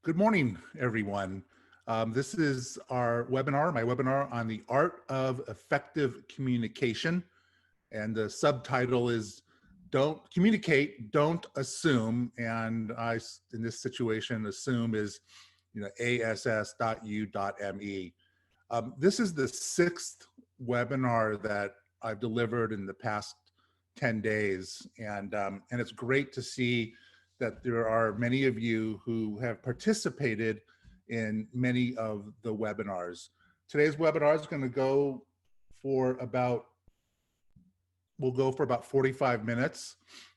Good morning, everyone. This is our webinar, my webinar on the art of effective communication. And the subtitle is Don't Communicate, Don't Assume. And in this situation, assume is, ass.u.me. This is the sixth webinar that I've delivered in the past 10 days. And it's great to see that there are many of you who have participated in many of the webinars. Today's webinar is going to go for about, we'll go for about 45 minutes.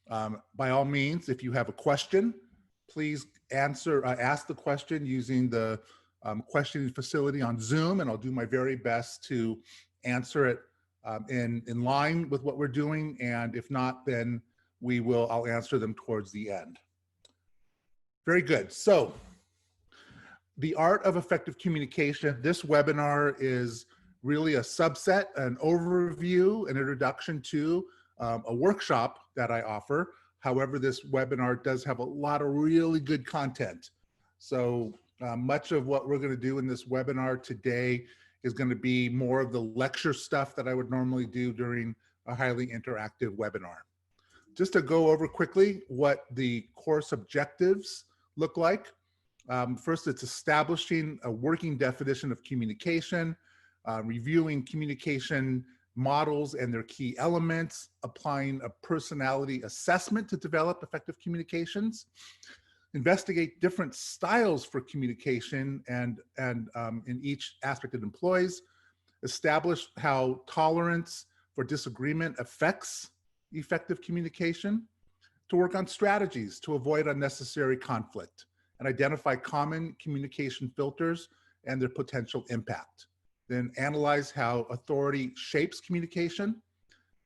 By all means, if you have a question, please ask the question using the questioning facility on Zoom, and I'll do my very best to answer it in line with what we're doing. And if not, then I'll answer them towards the end. Very good. So the art of effective communication, this webinar is really a subset, an overview, an introduction to a workshop that I offer. However, this webinar does have a lot of really good content. So much of what we're going to do in this webinar today is going to be more of the lecture stuff that I would normally do during a highly interactive webinar. Just to go over quickly what the course objectives look like. First, it's establishing a working definition of communication, reviewing communication models and their key elements, applying a personality assessment to develop effective communications, investigate different styles for communication and in each aspect it employs, establish how tolerance for disagreement affects effective communication, to work on strategies to avoid unnecessary conflict, and identify common communication filters and their potential impact. Then analyze how authority shapes communication,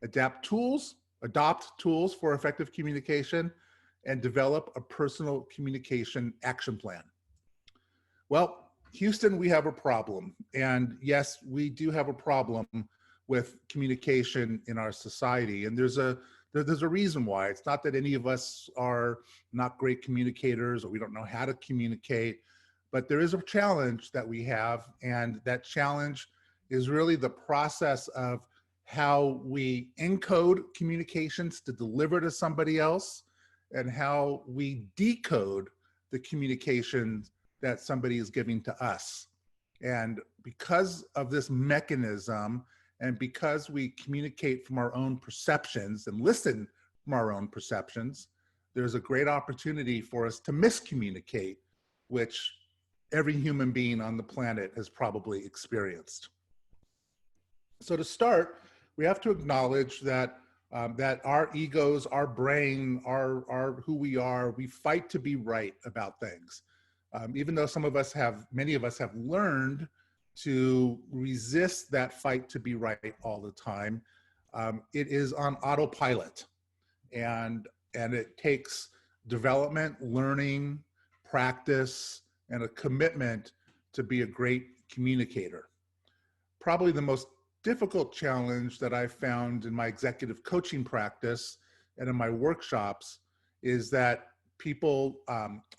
adopt tools for effective communication, and develop a personal communication action plan. Well, Houston, we have a problem. And yes, we do have a problem with communication in our society. And there's a reason why. It's not that any of us are not great communicators or we don't know how to communicate, but there is a challenge that we have, and that challenge is really the process of how we encode communications to deliver to somebody else and how we decode the communications that somebody is giving to us. And because of this mechanism, and because we communicate from our own perceptions and listen from our own perceptions, there's a great opportunity for us to miscommunicate, which every human being on the planet has probably experienced. So to start, we have to acknowledge that that our egos, our brain, our who we are, we fight to be right about things. Even though many of us have learned to resist that fight to be right all the time, it is on autopilot, and it takes development, learning, practice, and a commitment to be a great communicator. Probably the most difficult challenge that I've found in my executive coaching practice and in my workshops is that people,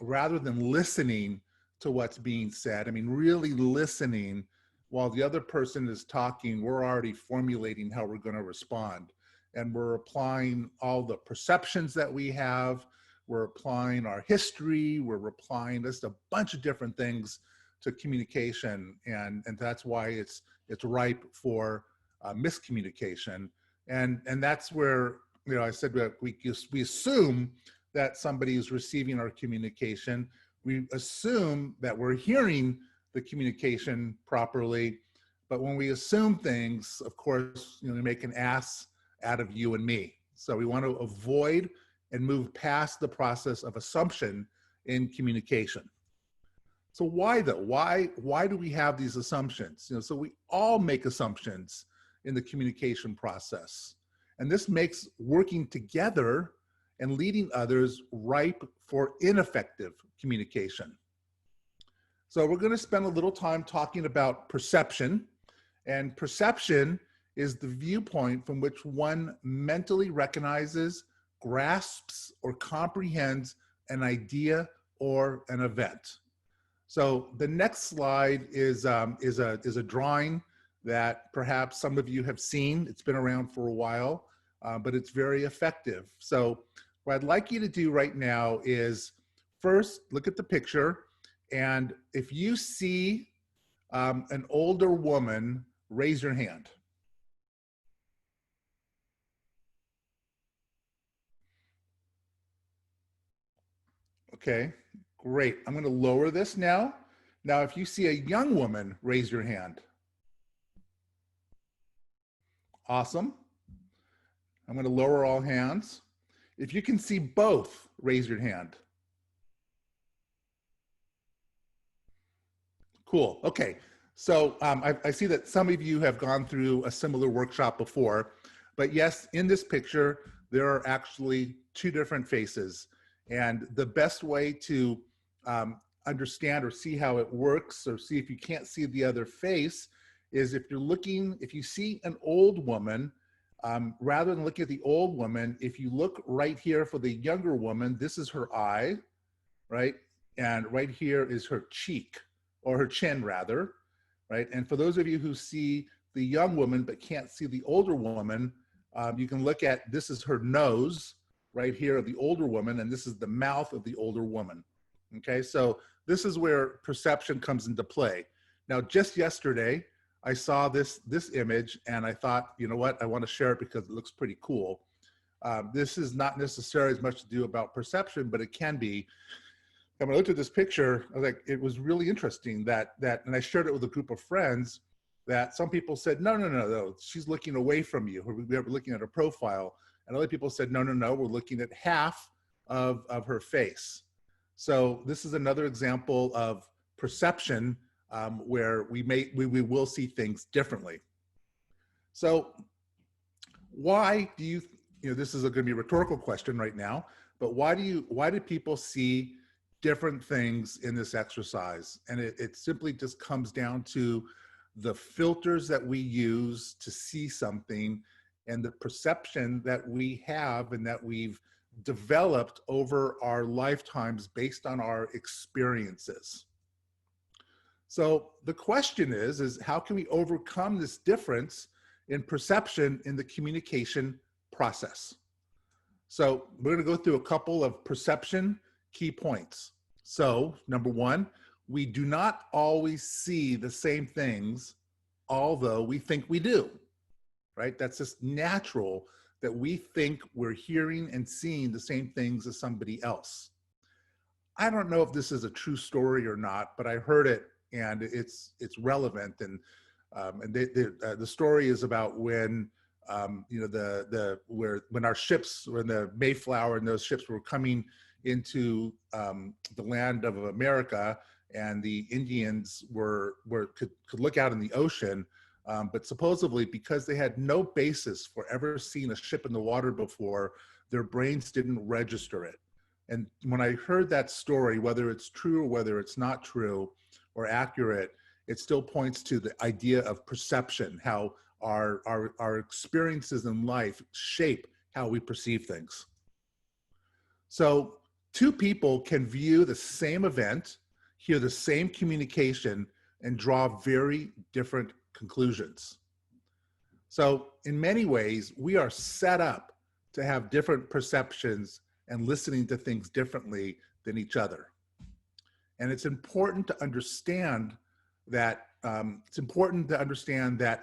rather than listening to what's being said, really listening while the other person is talking, we're already formulating how we're going to respond. And we're applying all the perceptions that we have, we're applying our history, we're applying just a bunch of different things to communication. And that's why it's ripe for miscommunication. And that's where, I said that we assume that somebody is receiving our communication. We assume that we're hearing the communication properly, but when we assume things, of course, we make an ass out of you and me. So we want to avoid and move past the process of assumption in communication. So why though? Why do we have these assumptions? So we all make assumptions in the communication process, and this makes working together and leading others ripe for ineffective communication. So we're going to spend a little time talking about perception, and perception is the viewpoint from which one mentally recognizes, grasps, or comprehends an idea or an event. So the next slide is a drawing that perhaps some of you have seen. It's been around for a while, but it's very effective. So what I'd like you to do right now is first look at the picture, and if you see an older woman, raise your hand. Okay, great. I'm going to lower this now. Now, if you see a young woman, raise your hand. Awesome. I'm going to lower all hands. If you can see both, raise your hand. Cool. Okay. So I see that some of you have gone through a similar workshop before, but yes, in this picture, there are actually two different faces. And the best way to understand or see how it works, or see if you can't see the other face, is if you're looking, if you see an old woman, rather than looking at the old woman, if you look right here for the younger woman, this is her eye, right? And right here is her cheek, or her chin rather, right? And for those of you who see the young woman but can't see the older woman, you can look at, this is her nose right here of the older woman, and this is the mouth of the older woman. Okay, so this is where perception comes into play. Now, just yesterday, I saw this image and I thought, you know what, I want to share it because it looks pretty cool. This is not necessarily as much to do about perception, but it can be. And when I looked at this picture, I was like, it was really interesting that, and I shared it with a group of friends, that some people said, no, she's looking away from you. We were looking at her profile. And other people said, no, we're looking at half of her face. So this is another example of perception where we will see things differently. So why do you know, this is going to be a rhetorical question right now, but why do people see different things in this exercise? And it simply just comes down to the filters that we use to see something and the perception that we have and that we've developed over our lifetimes based on our experiences. So the question is how can we overcome this difference in perception in the communication process? So we're going to go through a couple of perception key points. So number one, we do not always see the same things, although we think we do, right? That's just natural that we think we're hearing and seeing the same things as somebody else. I don't know if this is a true story or not, but I heard it and it's relevant. And the story is about when you know, when our ships, when the Mayflower and those ships were coming into the land of America, and the Indians could look out in the ocean, but supposedly because they had no basis for ever seeing a ship in the water before, their brains didn't register it. And when I heard that story, whether it's true or whether it's not true or accurate, it still points to the idea of perception, how our experiences in life shape how we perceive things. So two people can view the same event, hear the same communication, and draw very different conclusions. So in many ways, we are set up to have different perceptions and listening to things differently than each other. And it's important to understand that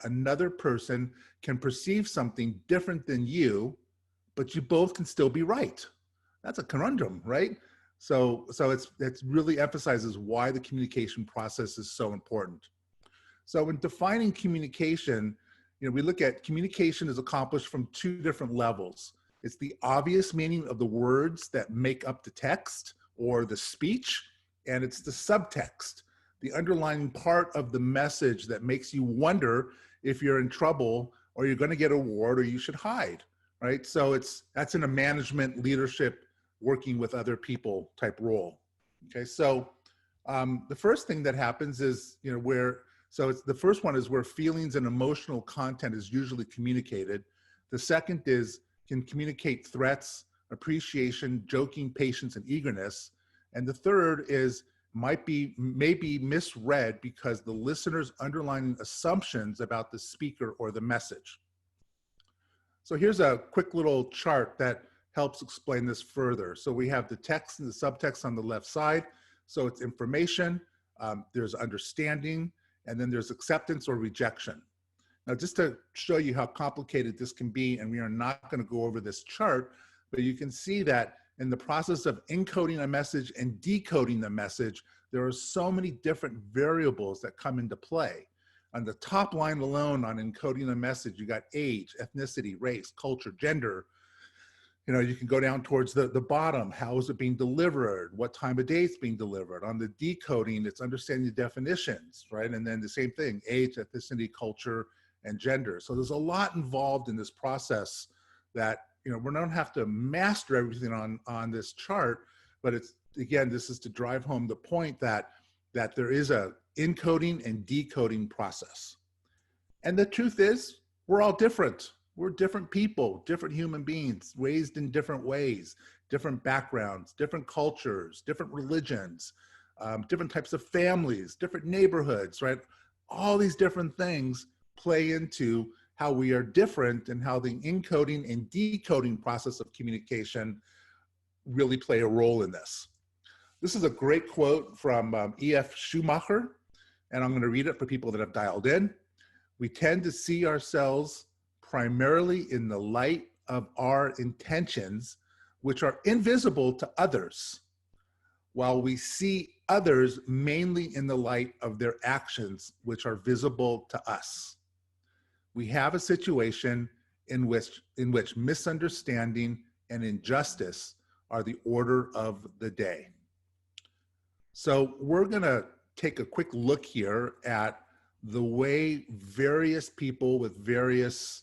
another person can perceive something different than you, but you both can still be right. That's a conundrum, right? So it really emphasizes why the communication process is so important. So in defining communication, you know, we look at communication is accomplished from two different levels. It's the obvious meaning of the words that make up the text or the speech, and it's the subtext, the underlying part of the message that makes you wonder if you're in trouble or you're going to get a reward or you should hide, right? So that's in a management, leadership, working with other people type role. Okay, so the first thing that happens is, you know, the first one is where feelings and emotional content is usually communicated. The second is can communicate threats, appreciation, joking, patience, and eagerness. And the third is may be misread because the listener's underlying assumptions about the speaker or the message. So here's a quick little chart that helps explain this further. So we have the text and the subtext on the left side. So it's information, there's understanding, and then there's acceptance or rejection. Now, just to show you how complicated this can be, and we are not going to go over this chart, but you can see that in the process of encoding a message and decoding the message, there are so many different variables that come into play. On the top line alone on encoding a message, you got age, ethnicity, race, culture, gender. You know, you can go down towards the bottom. How is it being delivered? What time of day it's being delivered? On the decoding, it's understanding the definitions, right? And then the same thing, age, ethnicity, culture, and gender. So there's a lot involved in this process that, you know, we don't have to master everything on this chart, but it's, again, this is to drive home the point that there is a encoding and decoding process. And the truth is, we're all different. We're different people, different human beings, raised in different ways, different backgrounds, different cultures, different religions, different types of families, different neighborhoods, right? All these different things play into how we are different and how the encoding and decoding process of communication really play a role in this. This is a great quote from E.F. Schumacher, and I'm going to read it for people that have dialed in. We tend to see ourselves primarily in the light of our intentions, which are invisible to others, while we see others mainly in the light of their actions, which are visible to us. We have a situation in which misunderstanding and injustice are the order of the day. So we're going to take a quick look here at the way various people with various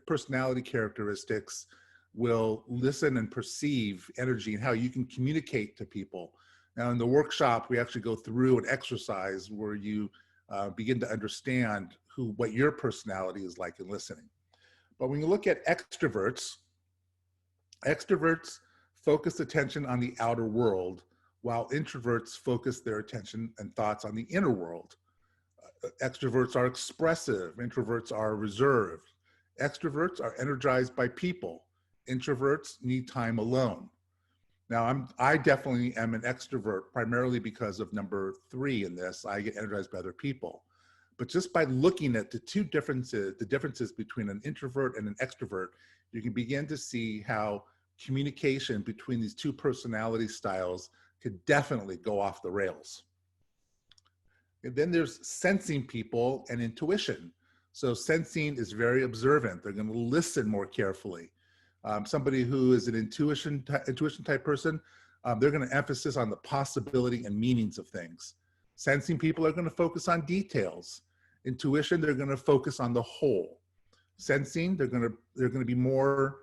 personality characteristics will listen and perceive energy and how you can communicate to people. Now in the workshop, we actually go through an exercise where you begin to understand what your personality is like in listening. But when you look at extroverts focus attention on the outer world, while introverts focus their attention and thoughts on the inner world. Extroverts are expressive, introverts are reserved. Extroverts are energized by people. Introverts need time alone. Now, I definitely am an extrovert, primarily because of number 3 in this. I get energized by other people. But just by looking at the differences between an introvert and an extrovert, you can begin to see how communication between these two personality styles could definitely go off the rails. And then there's sensing people and intuition. So sensing is very observant. They're going to listen more carefully. Somebody who is an intuition type person, they're going to emphasize on the possibility and meanings of things. Sensing people are going to focus on details. Intuition, they're going to focus on the whole. Sensing, they're going to be more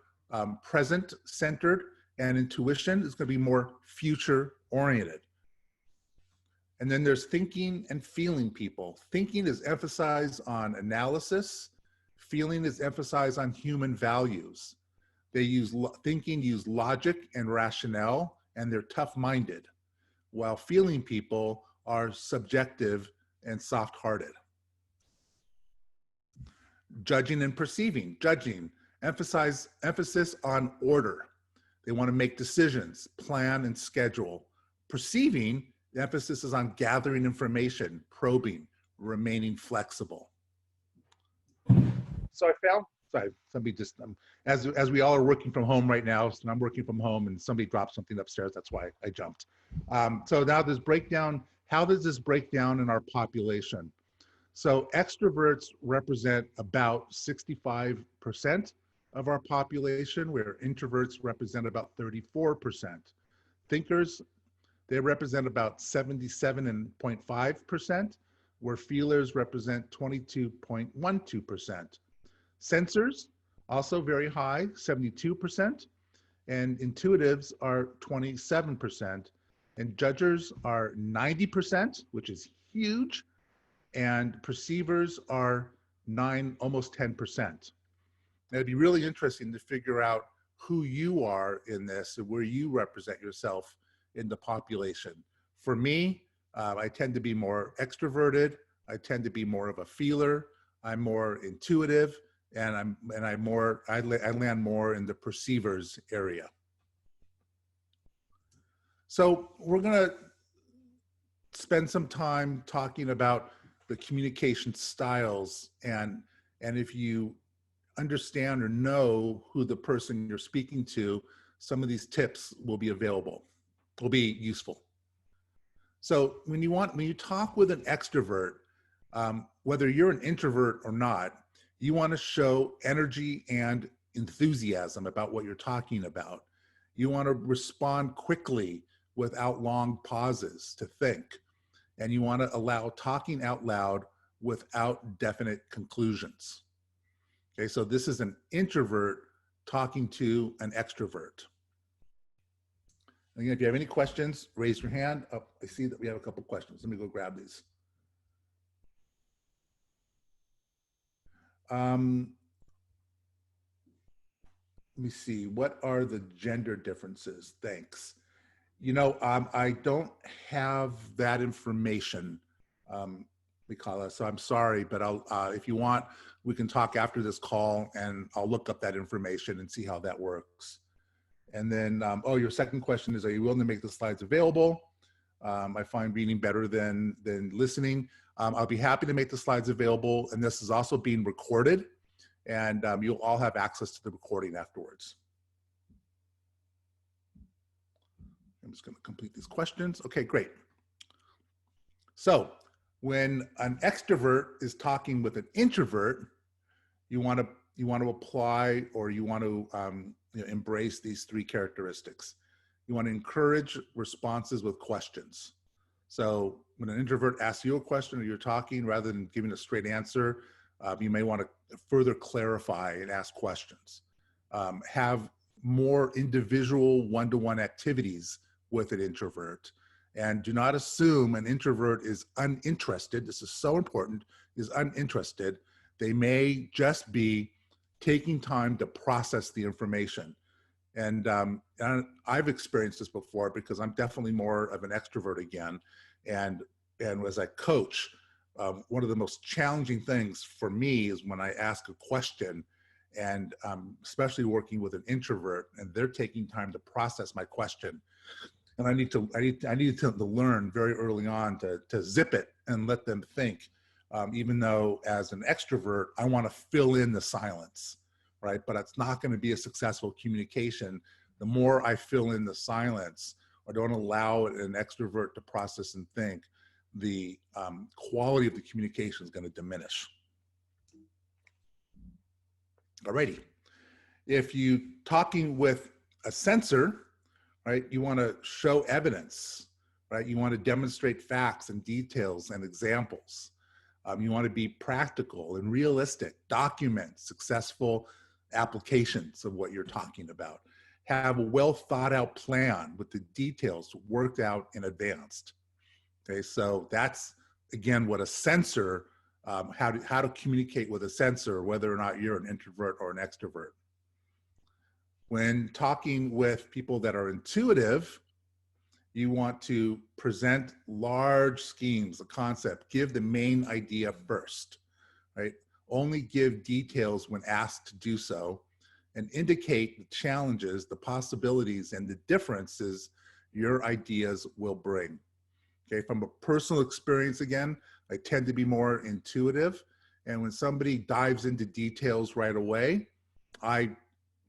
present centered, and intuition is going to be more future oriented. And then there's thinking and feeling people. Thinking is emphasized on analysis. Feeling is emphasized on human values. They use logic and rationale, and they're tough-minded, while feeling people are subjective and soft-hearted. Judging and perceiving. Judging, emphasis on order. They want to make decisions, plan, and schedule. Perceiving, the emphasis is on gathering information, probing, remaining flexible. So I found, sorry, somebody just, as we all are working from home right now, so I'm working from home and somebody dropped something upstairs, that's why I jumped. So now this breakdown, how does this break down in our population? So extroverts represent about 65% of our population, where introverts represent about 34%. Thinkers, they represent about 77.5%, where feelers represent 22.12%. Sensors, also very high, 72%, and intuitives are 27%, and judgers are 90%, which is huge, and perceivers are almost 10%. It'd be really interesting to figure out who you are in this and where you represent yourself in the population. For me, I tend to be more extroverted. I tend to be more of a feeler. I'm more intuitive, and I land more in the perceivers area. So we're going to spend some time talking about the communication styles, and if you understand or know who the person you're speaking to, some of these tips will be useful. So when you talk with an extrovert, whether you're an introvert or not, you want to show energy and enthusiasm about what you're talking about. You want to respond quickly without long pauses to think. And you want to allow talking out loud without definite conclusions. Okay, so this is an introvert talking to an extrovert. Again, if you have any questions, raise your hand. Oh, I see that we have a couple questions. Let me go grab these. Let me see. What are the gender differences? Thanks. You know, I don't have that information, Mikala, so I'm sorry, but if you want, we can talk after this call and I'll look up that information and see how that works. And then, oh, your second question is, are you willing to make the slides available? I find reading better than listening. I'll be happy to make the slides available, and this is also being recorded, and you'll all have access to the recording afterwards. I'm just going to complete these questions. Okay, great. So when an extrovert is talking with an introvert, you want to apply, or you want to embrace these three characteristics. You want to encourage responses with questions. So when an introvert asks you a question or you're talking, rather than giving a straight answer, you may want to further clarify and ask questions. Have more individual one-to-one activities with an introvert. And do not assume an introvert is uninterested. This is so important, is uninterested. They may just be taking time to process the information. And I've experienced this before because I'm definitely more of an extrovert again. And as I coach, one of the most challenging things for me is when I ask a question, and especially working with an introvert, and they're taking time to process my question. And I need to learn very early on to zip it and let them think, even though as an extrovert, I want to fill in the silence, right? But it's not going to be a successful communication. The more I fill in the silence or don't allow an extrovert to process and think, the quality of the communication is going to diminish. Alrighty. If you talking with a sensor, right, you want to show evidence, right? You want to demonstrate facts and details and examples. You want to be practical and realistic, document successful applications of what you're talking about. Have a well thought out plan with the details worked out in advance. Okay, so that's, again, what a sensor, how to communicate with a sensor, whether or not you're an introvert or an extrovert. When talking with people that are intuitive, you want to present large schemes, a concept, give the main idea first, right? Only give details when asked to do so, and indicate the challenges, the possibilities, and the differences your ideas will bring. Okay, from a personal experience again, I tend to be more intuitive, and when somebody dives into details right away, I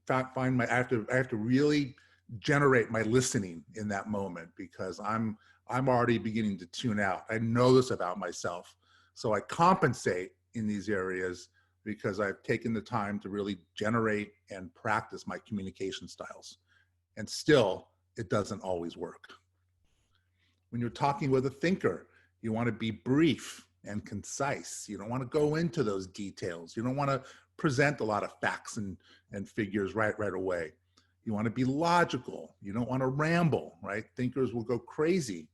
have to really generate my listening in that moment, because I'm already beginning to tune out. I know this about myself, so I compensate in these areas because I've taken the time to really generate and practice my communication styles, and still it doesn't always work. When you're talking with a thinker, you want to be brief and concise. You don't want to go into those details. You don't want to present a lot of facts and figures right away. You want to be logical. You don't want to ramble, right? Thinkers will go crazy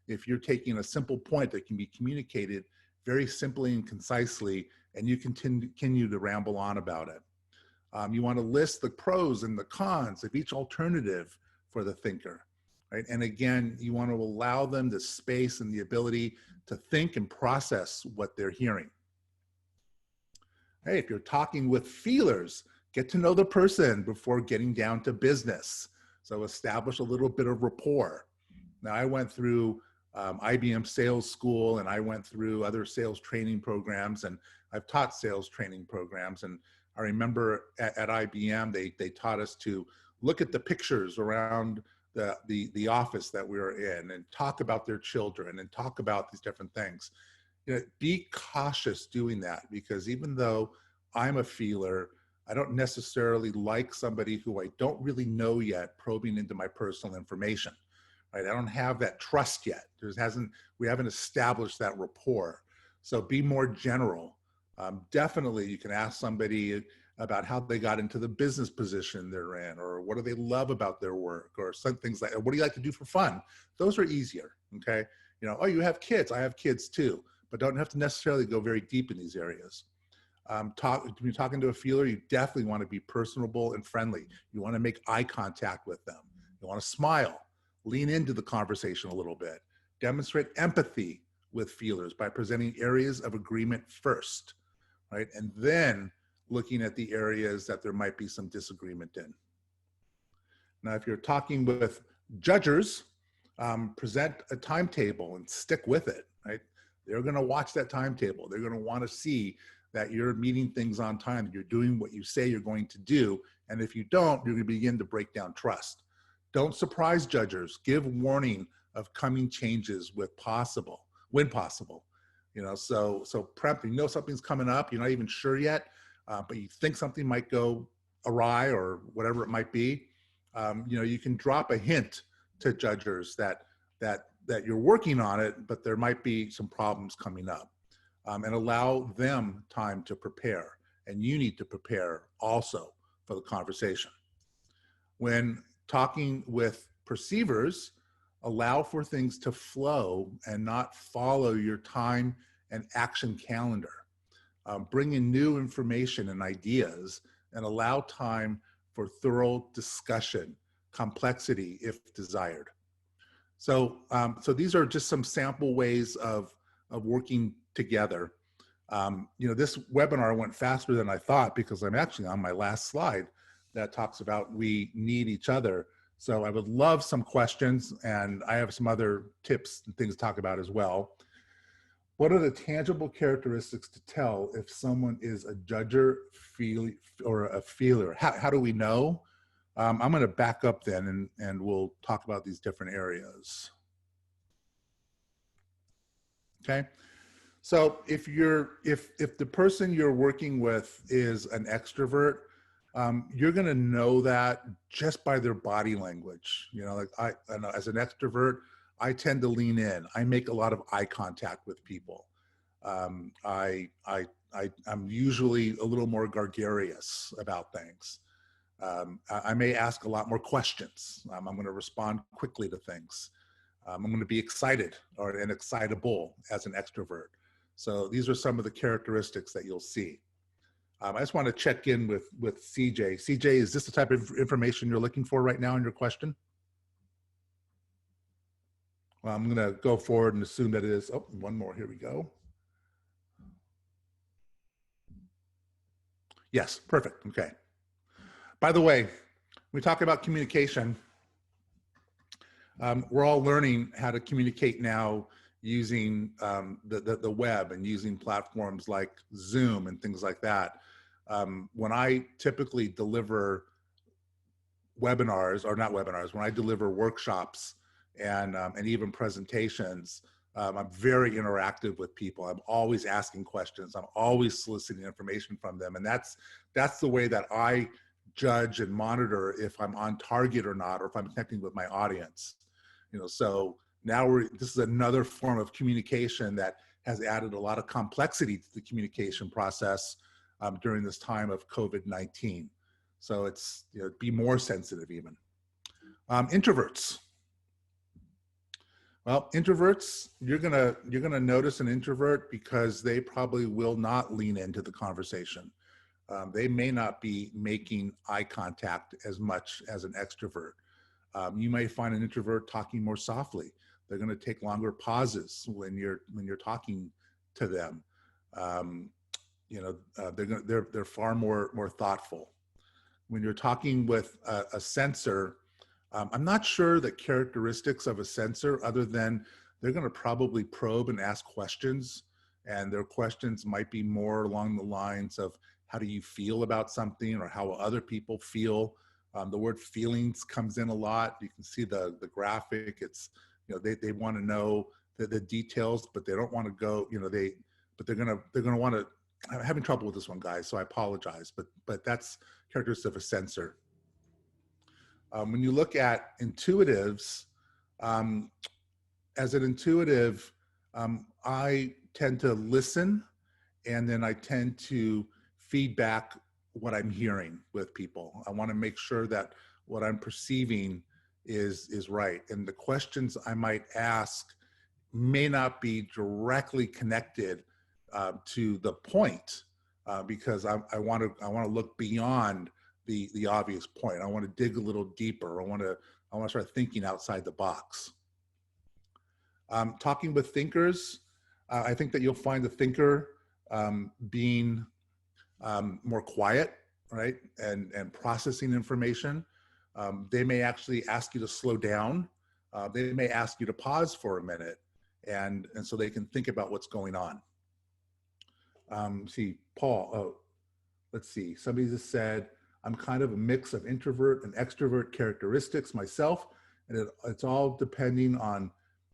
if you're taking a simple point that can be communicated very simply and concisely, and you continue to ramble on about it. You want to list the pros and the cons of each alternative for the thinker, right? And again, you want to allow them the space and the ability to think and process what they're hearing. Hey, if you're talking with feelers, get to know the person before getting down to business. So establish a little bit of rapport. Now, I went through IBM sales school, and I went through other sales training programs, and I've taught sales training programs. And I remember at IBM, they taught us to look at the pictures around the office that we were in and talk about their children and talk about these different things. You know, be cautious doing that, because even though I'm a feeler, I don't necessarily like somebody who I don't really know yet probing into my personal information, right? I don't have that trust yet. We haven't established that rapport. So be more general. Definitely you can ask somebody about how they got into the business position they're in, or what do they love about their work, or some things like, what do you like to do for fun? Those are easier, okay? You know, oh, you have kids, I have kids too, but don't have to necessarily go very deep in these areas. When you're talking to a feeler, you definitely want to be personable and friendly. You want to make eye contact with them. You want to smile, lean into the conversation a little bit, demonstrate empathy with feelers by presenting areas of agreement first, right? And then looking at the areas that there might be some disagreement in. Now, if you're talking with judgers, present a timetable and stick with it, right? They're going to watch that timetable. They're going to want to see that you're meeting things on time, you're doing what you say you're going to do. And if you don't, you're going to begin to break down trust. Don't surprise judgers. Give warning of coming changes when possible. You know, so prep, you know something's coming up, you're not even sure yet, but you think something might go awry or whatever it might be. You know, you can drop a hint to judgers that you're working on it, but there might be some problems coming up. And allow them time to prepare. And you need to prepare also for the conversation. When talking with perceivers, allow for things to flow and not follow your time and action calendar. Bring in new information and ideas, and allow time for thorough discussion, complexity if desired. So these are just some sample ways of working together. You know, this webinar went faster than I thought, because I'm actually on my last slide that talks about we need each other. So I would love some questions, and I have some other tips and things to talk about as well. What are the tangible characteristics to tell if someone is a judger, or a feeler? How do we know? I'm going to back up then, and we'll talk about these different areas. Okay. So if the person you're working with is an extrovert, you're going to know that just by their body language. You know, like I know as an extrovert, I tend to lean in. I make a lot of eye contact with people. I'm usually a little more gregarious about things. I may ask a lot more questions. I'm going to respond quickly to things. I'm going to be excited and excitable as an extrovert. So these are some of the characteristics that you'll see. I just want to check in with CJ. CJ, is this the type of information you're looking for right now in your question? Well, I'm going to go forward and assume that it is. Oh, one more. Here we go. Yes, perfect. Okay. By the way, when we talk about communication, we're all learning how to communicate now using the web and using platforms like Zoom and things like that. When I typically deliver webinars, or not webinars, when I deliver workshops and even presentations, I'm very interactive with people. I'm always asking questions. I'm always soliciting information from them. And that's the way that I judge and monitor if I'm on target or not, or if I'm connecting with my audience. You know, so now this is another form of communication that has added a lot of complexity to the communication process during this time of COVID-19. So it's, you know, be more sensitive even. Introverts. Well, introverts, you're gonna notice an introvert because they probably will not lean into the conversation. They may not be making eye contact as much as an extrovert. You may find an introvert talking more softly. They're going to take longer pauses when you're talking to them. They're far more thoughtful. When you're talking with a sensor, I'm not sure the characteristics of a sensor, other than they're going to probably probe and ask questions, and their questions might be more along the lines of how do you feel about something, or how other people feel. The word feelings comes in a lot. You can see the graphic. It's, they want to know the details, but they don't want to go, but they're gonna want to. I'm having trouble with this one, guys, so I apologize. But that's characteristics of a sensor. When you look at intuitives, as an intuitive, I tend to listen, and then I tend to feedback what I'm hearing with people. I want to make sure that what I'm perceiving is right. And the questions I might ask may not be directly connected to the point, because I want to look beyond the obvious point. I want to dig a little deeper. I want to start thinking outside the box. Talking with thinkers, I think that you'll find the thinker being more quiet, right, and processing information. They may actually ask you to slow down. They may ask you to pause for a minute, and so they can think about what's going on. See, Paul, oh, let's see. Somebody just said, I'm kind of a mix of introvert and extrovert characteristics myself, and it's all depending on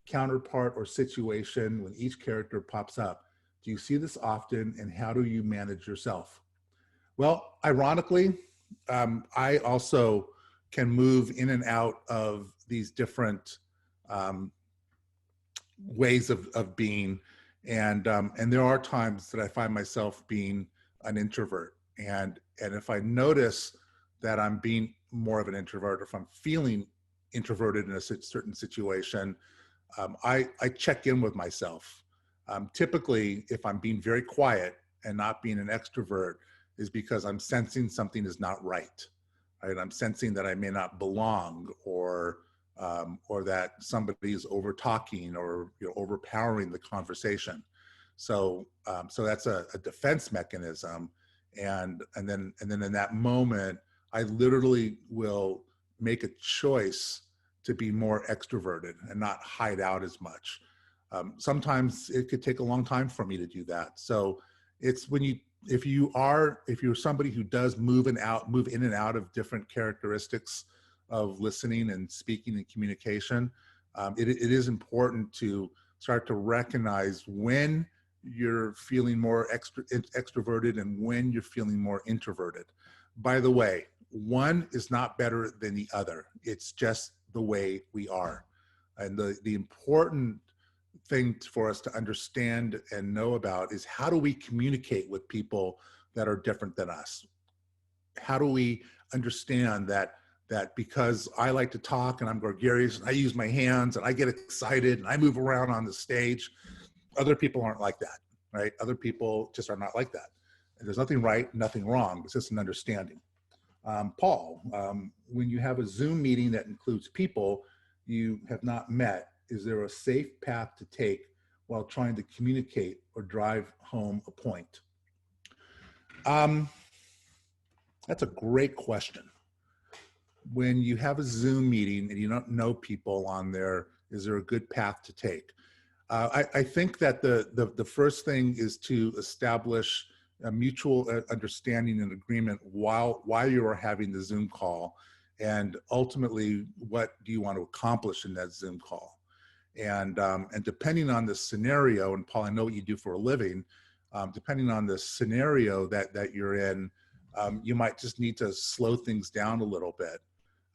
counterpart or situation when each character pops up. Do you see this often, and how do you manage yourself? Well, ironically, I also can move in and out of these different ways of being. And there are times that I find myself being an introvert. And if I notice that I'm being more of an introvert, or if I'm feeling introverted in a certain situation, I check in with myself. Typically, if I'm being very quiet and not being an extrovert, is because I'm sensing something is not right. Right? I'm sensing that I may not belong, or that somebody is over talking, or overpowering the conversation. So that's a defense mechanism, and then in that moment, I literally will make a choice to be more extroverted and not hide out as much. Sometimes it could take a long time for me to do that. So it's if you're somebody who does move in and out of different characteristics of listening and speaking and communication, it is important to start to recognize when you're feeling more extroverted and when you're feeling more introverted. By the way, one is not better than the other. It's just the way we are. And the important thing for us to understand and know about is, how do we communicate with people that are different than us? How do we understand that because I like to talk and I'm gregarious and I use my hands and I get excited and I move around on the stage, other people aren't like that, right? Other people just are not like that. And there's nothing right, nothing wrong. It's just an understanding. Paul, when you have a Zoom meeting that includes people you have not met, is there a safe path to take while trying to communicate or drive home a point? That's a great question. When you have a Zoom meeting and you don't know people on there, is there a good path to take? I think that the first thing is to establish a mutual understanding and agreement while you are having the Zoom call, and ultimately, what do you want to accomplish in that Zoom call? And depending on the scenario, and Paul, I know what you do for a living, depending on the scenario that you're in, you might just need to slow things down a little bit.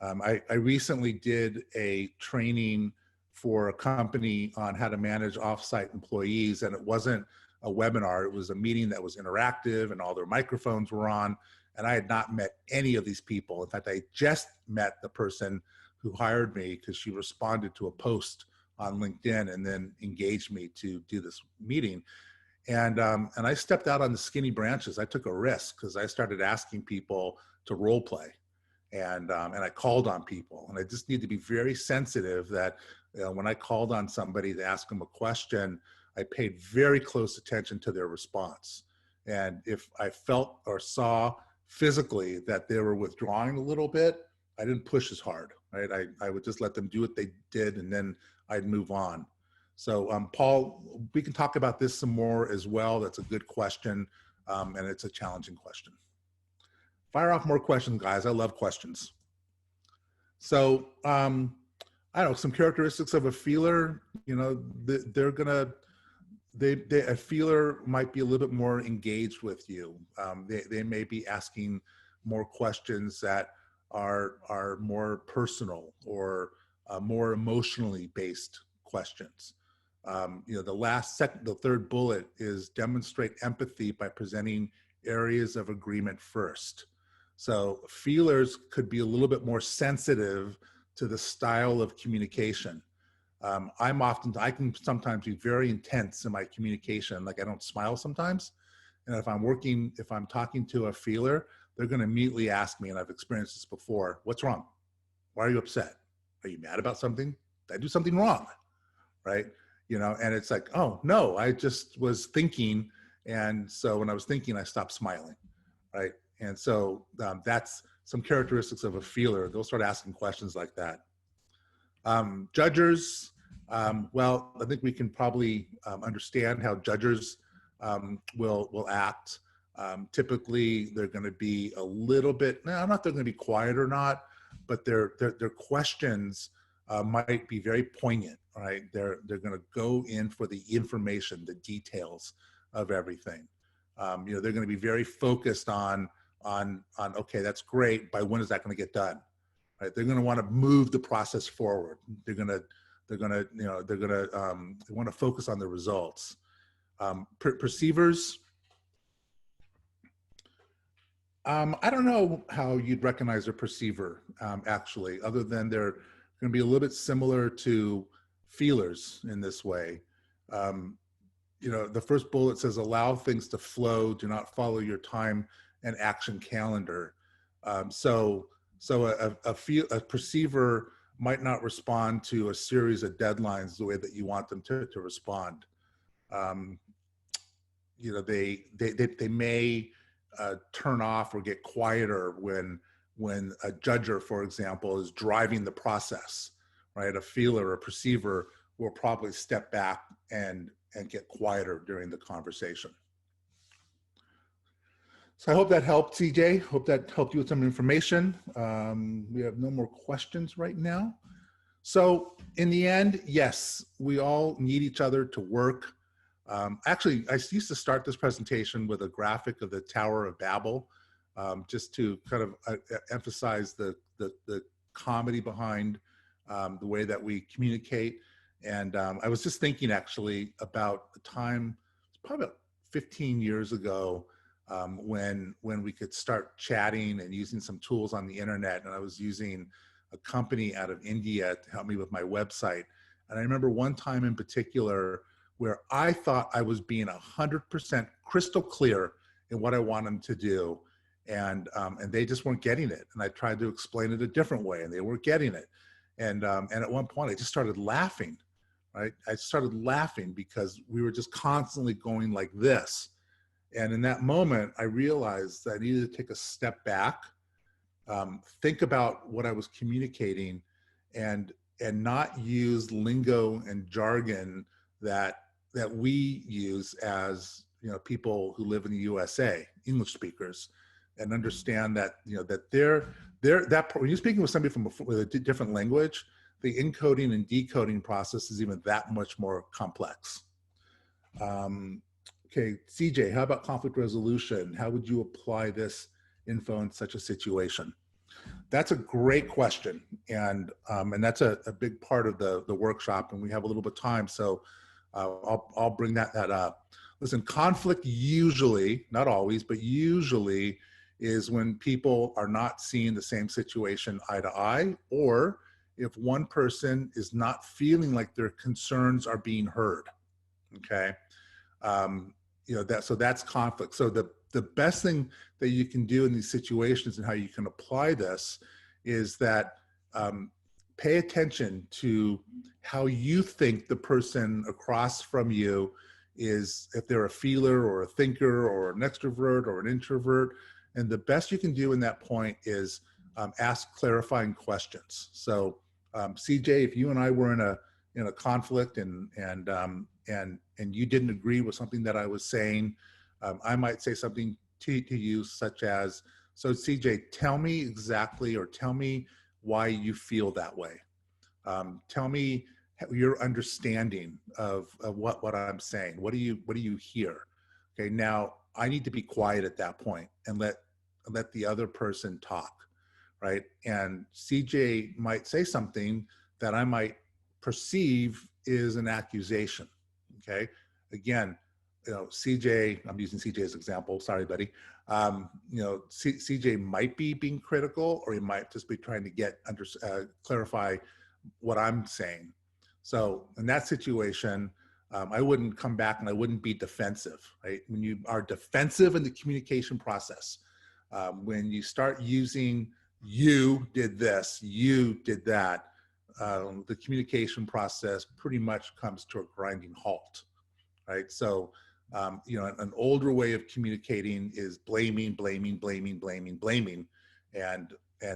I recently did a training for a company on how to manage offsite employees, and it wasn't a webinar. It was a meeting that was interactive and all their microphones were on, and I had not met any of these people. In fact, I just met the person who hired me because she responded to a post on LinkedIn and then engaged me to do this meeting. And I stepped out on the skinny branches. I took a risk because I started asking people to role play. and I called on people, and I just need to be very sensitive that when I called on somebody to ask them a question, I paid very close attention to their response. And if I felt or saw physically that they were withdrawing a little bit, I didn't push as hard, right? I would just let them do what they did, and then I'd move on. So Paul, we can talk about this some more as well. That's a good question, and it's a challenging question. Fire off more questions, guys. I love questions. So I don't know, some characteristics of a feeler. You know, they're gonna a feeler might be a little bit more engaged with you. They may be asking more questions that are more personal or more emotionally based questions. You know, the third bullet is demonstrate empathy by presenting areas of agreement first. So feelers could be a little bit more sensitive to the style of communication. I can sometimes be very intense in my communication. Like I don't smile sometimes. And if I'm talking to a feeler, they're going to immediately ask me, and I've experienced this before, what's wrong? Why are you upset? Are you mad about something? Did I do something wrong? Right? You know, and it's like, oh no, I just was thinking. And so when I was thinking, I stopped smiling. Right? And so that's some characteristics of a feeler. They'll start asking questions like that. Judgers, well, I think we can probably understand how judgers will act. Typically, they're going to be a little bit, no, not they're going to be quiet or not, but their questions might be very poignant, right? They're going to go in for the information, the details of everything. You know, they're going to be very focused on okay, that's great. By when is that going to get done? Right? They're going to want to move the process forward. They want to focus on the results. Perceivers. I don't know how you'd recognize a perceiver, actually, other than they're going to be a little bit similar to feelers in this way. You know, the first bullet says, allow things to flow, do not follow your time and action calendar. So a perceiver might not respond to a series of deadlines the way that you want them to respond. You know, they may turn off or get quieter when a judger, for example, is driving the process, right? A feeler or a perceiver will probably step back and get quieter during the conversation. So I hope that helped, CJ. Hope that helped you with some information. We have no more questions right now. So in the end, yes, we all need each other to work. Actually, I used to start this presentation with a graphic of the Tower of Babel, just to kind of emphasize the comedy behind the way that we communicate. And I was just thinking actually about the time, probably about 15 years ago, when we could start chatting and using some tools on the internet. And I was using a company out of India to help me with my website. And I remember one time in particular where I thought I was being 100% crystal clear in what I want them to do. And they just weren't getting it. And I tried to explain it a different way and they weren't getting it. And at one point I just started laughing, right? I started laughing because we were just constantly going like this. And in that moment, I realized that I needed to take a step back, think about what I was communicating, and not use lingo and jargon that we use as, you know, people who live in the USA, English speakers, and understand that, you know, that when you're speaking with somebody with a different language, the encoding and decoding process is even that much more complex. Okay, CJ, how about conflict resolution? How would you apply this info in such a situation? That's a great question, and that's a big part of the workshop, and we have a little bit of time, so I'll bring that up. Listen, conflict usually, not always, but usually is when people are not seeing the same situation eye to eye, or if one person is not feeling like their concerns are being heard. Okay. You know, so that's conflict. So the best thing that you can do in these situations and how you can apply this is that pay attention to how you think the person across from you is, if they're a feeler or a thinker or an extrovert or an introvert. And the best you can do in that point is ask clarifying questions. So CJ, if you and I were in a conflict and you didn't agree with something that I was saying, I might say something to you such as, so CJ, tell me exactly, or tell me why you feel that way. Tell me your understanding of what I'm saying. What do you hear? Okay, now I need to be quiet at that point and let the other person talk, right? And CJ might say something that I might perceive is an accusation. Okay, again, CJ, I'm using CJ as an example. Sorry, buddy. CJ might be being critical, or he might just be trying to clarify what I'm saying. So in that situation, I wouldn't come back and I wouldn't be defensive, right? When you are defensive in the communication process, when you start using you did this, you did that, the communication process pretty much comes to a grinding halt, right? So, an older way of communicating is blaming, blaming, blaming, blaming, blaming. And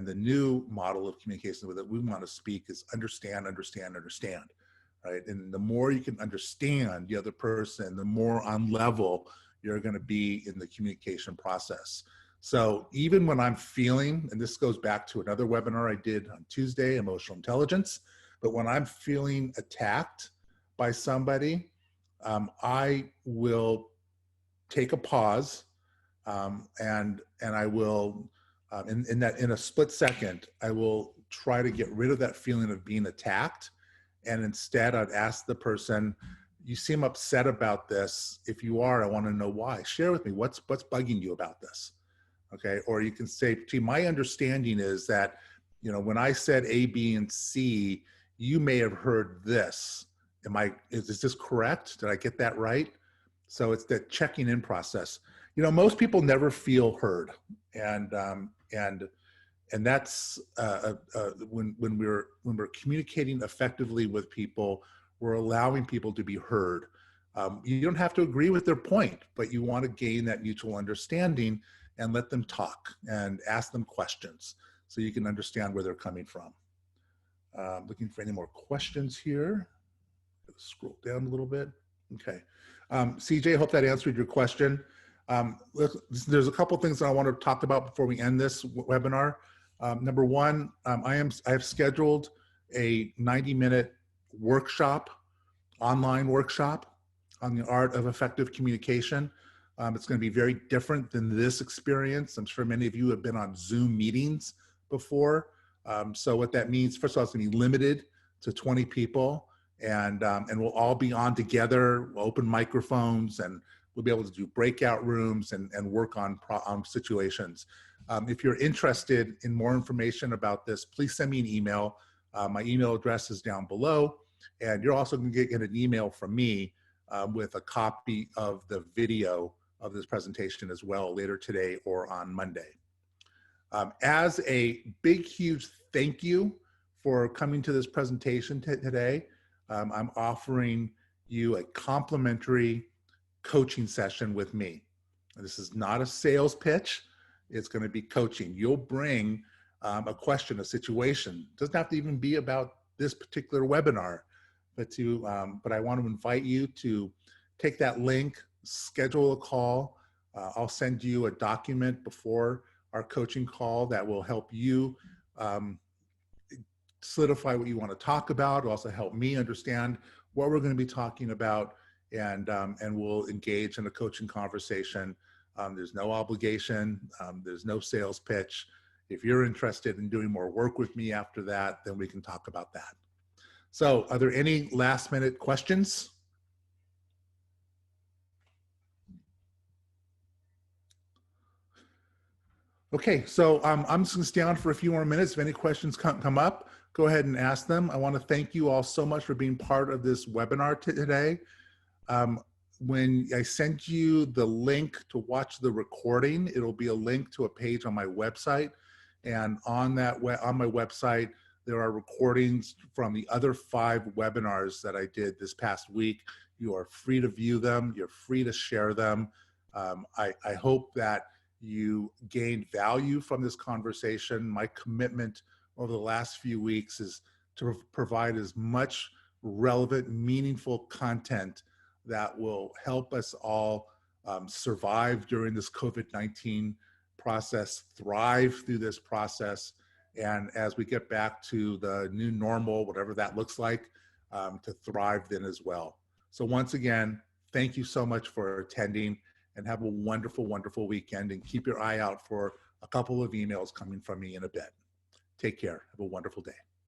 the new model of communication that we want to speak is understand, understand, understand, right? And the more you can understand the other person, the more on level you're going to be in the communication process. So even when I'm feeling, and this goes back to another webinar I did on Tuesday, emotional intelligence, but when I'm feeling attacked by somebody, I will take a pause, and I will, in a split second, I will try to get rid of that feeling of being attacked. And instead I'd ask the person, you seem upset about this. If you are, I want to know why. Share with me, what's bugging you about this? Okay. Or you can say, gee, my understanding is that, when I said A, B, and C, you may have heard this. Is this correct? Did I get that right? So it's that checking in process. Most people never feel heard. And that's when we're communicating effectively with people, we're allowing people to be heard. You don't have to agree with their point, but you want to gain that mutual understanding and let them talk and ask them questions so you can understand where they're coming from. Looking for any more questions here. Scroll down a little bit. Okay. CJ, hope that answered your question. There's a couple things that I want to talk about before we end this webinar. Number one, I have scheduled a 90-minute workshop, online workshop on the art of effective communication. It's going to be very different than this experience. I'm sure many of you have been on Zoom meetings before. So what that means, first of all, it's going to be limited to 20 people, and we'll all be on together. We'll open microphones, and we'll be able to do breakout rooms and work on situations. If you're interested in more information about this, please send me an email. My email address is down below, and you're also going to get an email from me with a copy of the video of this presentation as well later today or on Monday. As a big, huge thank you for coming to this presentation today, I'm offering you a complimentary coaching session with me. This is not a sales pitch. It's going to be coaching. You'll bring a question, a situation. It doesn't have to even be about this particular webinar, but I want to invite you to take that link, schedule a call. I'll send you a document before our coaching call that will help you solidify what you want to talk about. It'll also help me understand what we're going to be talking about, and we'll engage in a coaching conversation. There's no obligation. There's no sales pitch. If you're interested in doing more work with me after that, then we can talk about that. So are there any last minute questions? Okay, so I'm just gonna stay on for a few more minutes. If any questions come up, go ahead and ask them. I wanna thank you all so much for being part of this webinar today. When I send you the link to watch the recording, it'll be a link to a page on my website. And on my website, there are recordings from the other 5 webinars that I did this past week. You are free to view them. You're free to share them. I hope that you gained value from this conversation. My commitment over the last few weeks is to provide as much relevant, meaningful content that will help us all survive during this COVID-19 process, thrive through this process, and as we get back to the new normal, whatever that looks like, to thrive then as well. So once again, thank you so much for attending, and have a wonderful, wonderful weekend, and keep your eye out for a couple of emails coming from me in a bit. Take care. Have a wonderful day.